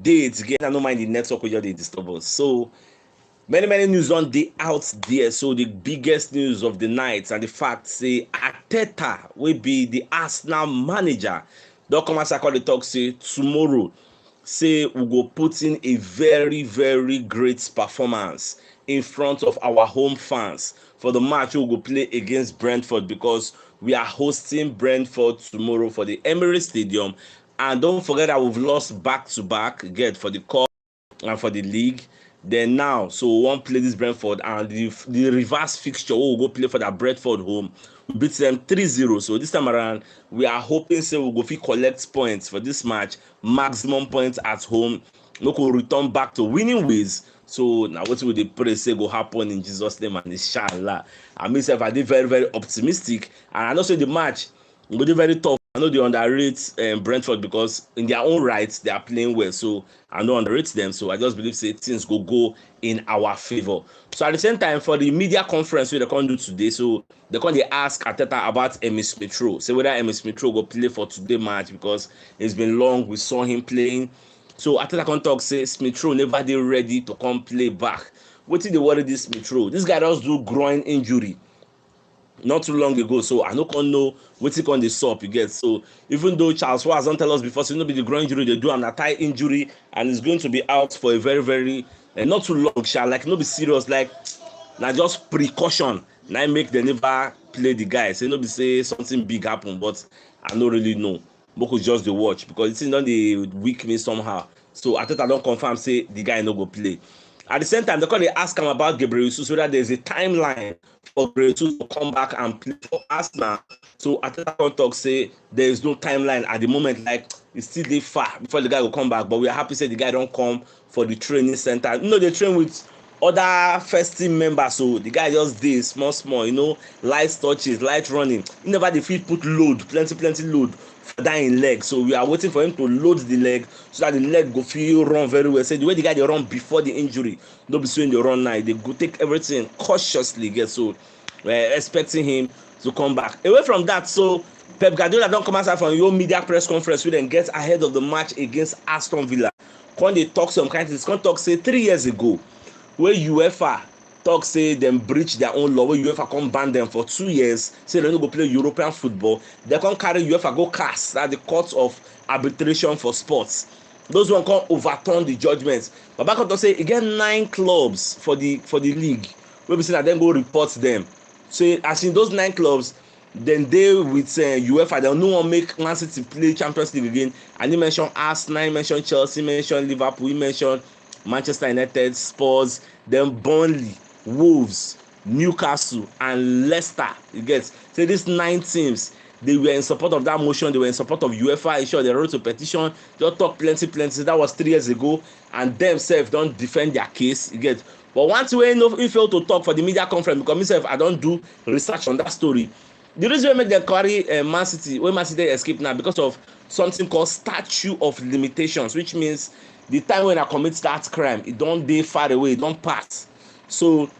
dates again. I don't mind the network with the disturbance. So many news on the out there. So the biggest news of the night and the fact say Arteta will be the Arsenal manager. Don't come as I call the talk say tomorrow. Say we go put in a very great performance in front of our home fans for the match we go play against Brentford, because we are hosting Brentford tomorrow for the Emirates Stadium. And don't forget that we've lost back to back again for the cup and for the league. Then now, so we won't play this Brentford, and the reverse fixture we will go play for that Brentford home. We beat them 3-0. So this time around, we are hoping say we'll go fit collect points for this match, maximum points at home. We could return back to winning ways. So now what will the pray say go happen in Jesus' name and inshallah. I myself I did very optimistic, and I know say the match will be very tough. I know they underrate Brentford because in their own rights they are playing well, so I don't underrate them. So I just believe say things go in our favor. So at the same time, for the media conference wey they can do today, so they can ask Arteta about Emil Smith Rowe, say whether Emil Smith Rowe go play for today match, because it's been long we saw him playing. So Arteta can talk say Smith Rowe never dey ready to come play back. Wetin dey worry this Smith Rowe? This guy just do groin injury not too long ago, so I no con know wetin con dey sup, you get. So even though Charles Watts don tell us before say no be the groin injury dey do am, na thigh injury, and he's going to be out for a very not too long sha, like no be serious, like na just precaution na make dem never play the guy. Say no be say something big happen, but I no really know. Moko just dey watch because the thing don dey weak me somehow. So Arteta don confirm say the guy no go play. At the same time, they call they ask him about Gabriel Jesus, whether there's a timeline for Gabriel Jesus to come back and play for Arsenal. So Arteta can talk say there is no timeline at the moment, like it's still dey far before the guy will come back. But we are happy say the guy don't come for the training center. You know, they train with other first team members, so the guy just dey small, you know, light touches, light running. He never dey fit put load, plenty load for that in leg. So we are waiting for him to load the leg so that the leg go feel run very well. Say the way the guy dey run before the injury, no be so in the run now. They go take everything cautiously. Get so we're expecting him to come back. Away from that, so Pep Guardiola don come outside from your media press conference wey dem get ahead of the match against Aston Villa. Come dey talk some kind things. Come talk say 3 years ago, wey UEFA talk say dem breach their own law, wey UEFA come ban dem for 2 years, say dem no go play European football. Dem come carry UEFA go CAS, that the court of arbitration for sports. Those one come overturn the judgment. Baba come talk say e get 9 clubs for the league wey be say na dem go report dem. So as in those 9 clubs, dem dey with UEFA. Dem no wan make Man City play Champions League again. And he mention Arsenal, he mention Chelsea, he mention Liverpool, he mention Manchester United, Spurs, then Burnley, Wolves, Newcastle, and Leicester. You get, say these 9 teams, they were in support of that motion. They were in support of UEFA. Sure, they wrote a petition. They talk plenty. That was 3 years ago, and themselves don't defend their case. You get, but once we know if you to talk for the media conference, because myself I don't do research on that story. The reason we make them carry Man City, when Man City escape now, because of something called statute of limitations, which means the time when I commit that crime, it don't dey far away, it don't pass. So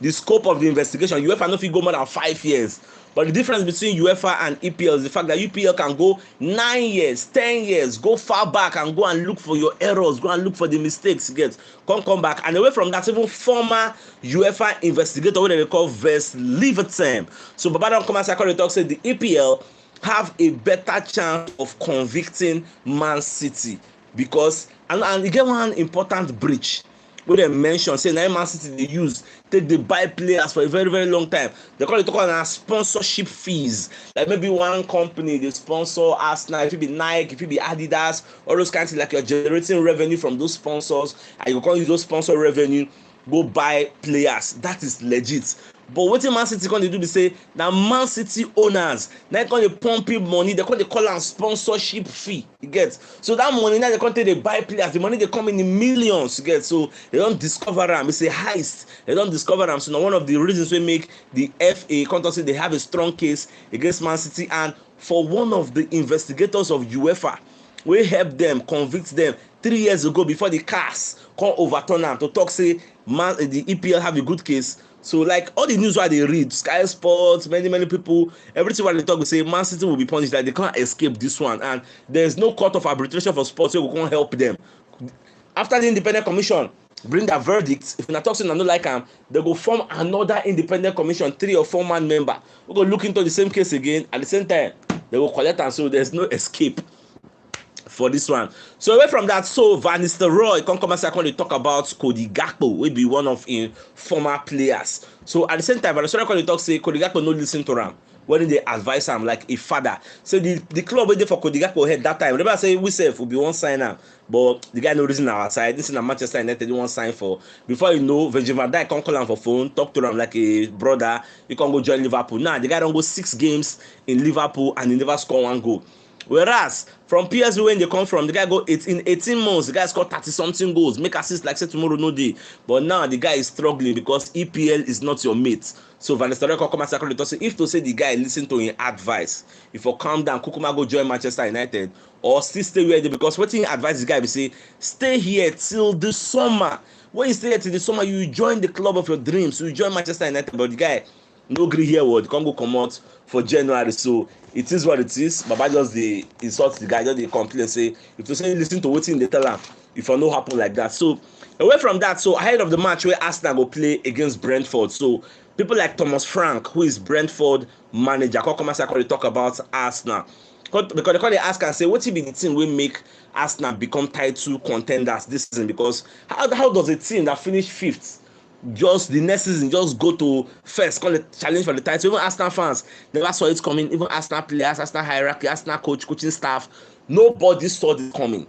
the scope of the investigation, UEFA no fit go more than 5 years. But the difference between UEFA and EPL is the fact that EPL can go 9 years, 10 years, go far back and go and look for your errors, go and look for the mistakes you get, come back. And away from that, even former UEFA investigator, what they call Vers Leverton. So Baba don come and say, talk say the EPL have a better chance of convicting Man City, because and e get one important breach wey dem mention say na Man City dey use take dey buy players for a very long time. They call it na sponsorship fees. Like maybe one company dey sponsor Arsenal, if it be Nike, if it be Adidas, all those kinds of, like you're generating revenue from those sponsors, and you can use those sponsor revenue go buy players. That is legit. But wetin Man City come dey do be say na Man City owners na come dey pump in money. They come dey call am sponsorship fee. You get, so that money now they come take dey buy players. The money dey come in millions. You get, so they don discover am. It's a heist. They don discover am. So na one of the reasons wey make the FA come talk say they have a strong case against Man City. And for one of the investigators of UEFA wey help them convict them 3 years ago before the CAS come overturn am to talk say the EPL have a good case. So like all the news why they read, Sky Sports, many people, everything why they talk, we say Man City will be punished, like they can't escape this one. And there's no court of arbitration for sports, so we can't help them After the independent commission bring their verdict, if una talk say una no like am, they go form another independent commission, 3 or 4 man member. We go look into the same case again. At the same time, they go collect am, so there's no escape for this one. So away from that, so Van Nistelrooy come and say talk about Cody Gakpo, wey be one of im former players. So at the same time, Van Nistelrooy come talk say Cody Gakpo no listen to am when they advise am like a father. So the club wey dey for Cody Gakpo head that time, remember say we sef we be wan sign am, but the guy no reason our side. This is na Manchester United wan sign for. Before you know, Virgil van Dijk come call am for phone, talk to am like a brother. You can go join Liverpool. Now the guy don go 6 games in Liverpool and he never score 1 goal. Whereas from PSV when they come from, the guy go 18 months, the guy score 30 something goals, make assist like say tomorrow no day. But now the guy is struggling because EPL is not your mate. So Van Nistelrooy come and say if to say the guy listen to him advice, if you calm down, Kukuma go join Manchester United or still stay where they, because what he advise the guy be say stay here till the summer. When you stay here till the summer, you join the club of your dreams, you join Manchester United. But the guy no gree here word, can't go come out for January. So it is what it is. Baba just dey insult the guy, just dey complain say if you say listen to wetin dey tell am, if it no happen like that. So away from that, so ahead of the match where Arsenal go play against Brentford, so people like Thomas Frank, who is Brentford manager, come and talk about Arsenal. Because they call the ask and say, what will be the team will make Arsenal become title contenders this season? Because how does a team that finished 5th just the next season just go to first, call it challenge for the title? Even Arsenal fans never saw it coming. Even Arsenal players, Arsenal hierarchy, Arsenal coaching staff, nobody saw this coming.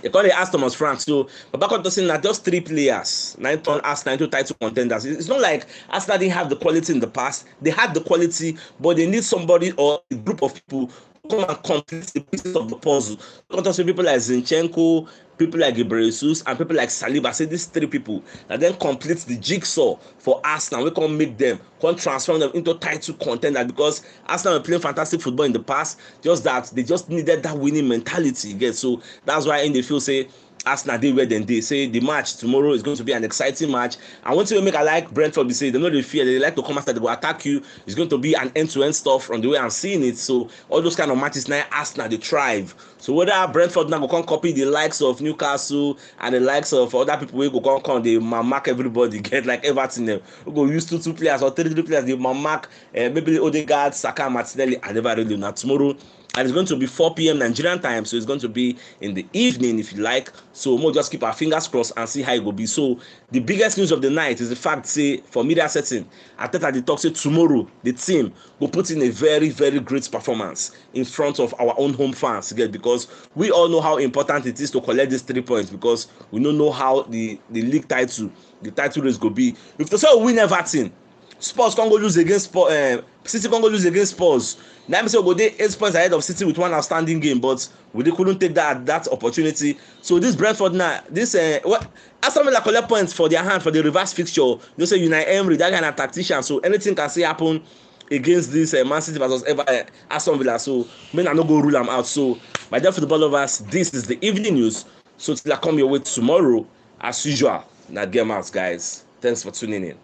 They call it ask Thomas Frank. So, but back on to saying that just 3 players, 9 turn Arsenal into title contenders. It's not like Arsenal didn't have the quality in the past. They had the quality, but they need somebody or a group of people who come and complete the pieces of the puzzle. Come to say people like Zinchenko, people like Jesus, and people like Saliba. Say these 3 people that then complete the jigsaw for Arsenal. We can make them, can transform them into title contenders, because Arsenal were playing fantastic football in the past, just that they just needed that winning mentality again. So that's why in the field say Arsenal dey where dem dey. Say the match tomorrow is going to be an exciting match. And one thing we make I like Brentford be say they no dey fear, they like to come after, they go attack you. It's going to be an end-to-end stuff from the way I'm seeing it. So all those kind of matches now Arsenal they thrive. So whether Brentford now go come copy the likes of Newcastle and the likes of other people wey go come they mark everybody, get like Everton them, we go use 2 players or 3 players, they mark maybe Odegaard, Saka, Martinelli. I never really know tomorrow. And it's going to be 4 p.m. Nigerian time, so it's going to be in the evening if you like. So we'll just keep our fingers crossed and see how it will be. So the biggest news of the night is the fact, say, for media setting, Arteta the talk say tomorrow the team will put in a very, very great performance in front of our own home fans again, because we all know how important it is to collect these 3 points, because we don't know how the league title, the title race will be. If the say we win Everton, Spurs can't go lose against City, can't go lose against Spurs. Now we say we go dey 8 points ahead of City with 1 outstanding game, but we couldn't take that opportunity. So this Brentford now, this Aston Villa collect points for their hand for the reverse fixture. They say Unai Emery, that kind of tactician, so anything can still happen against this Man City versus Aston Villa. So men are not go rule them out. So my dear football lovers, this is the evening news. So till I come your way tomorrow, as usual, na game out, guys. Thanks for tuning in.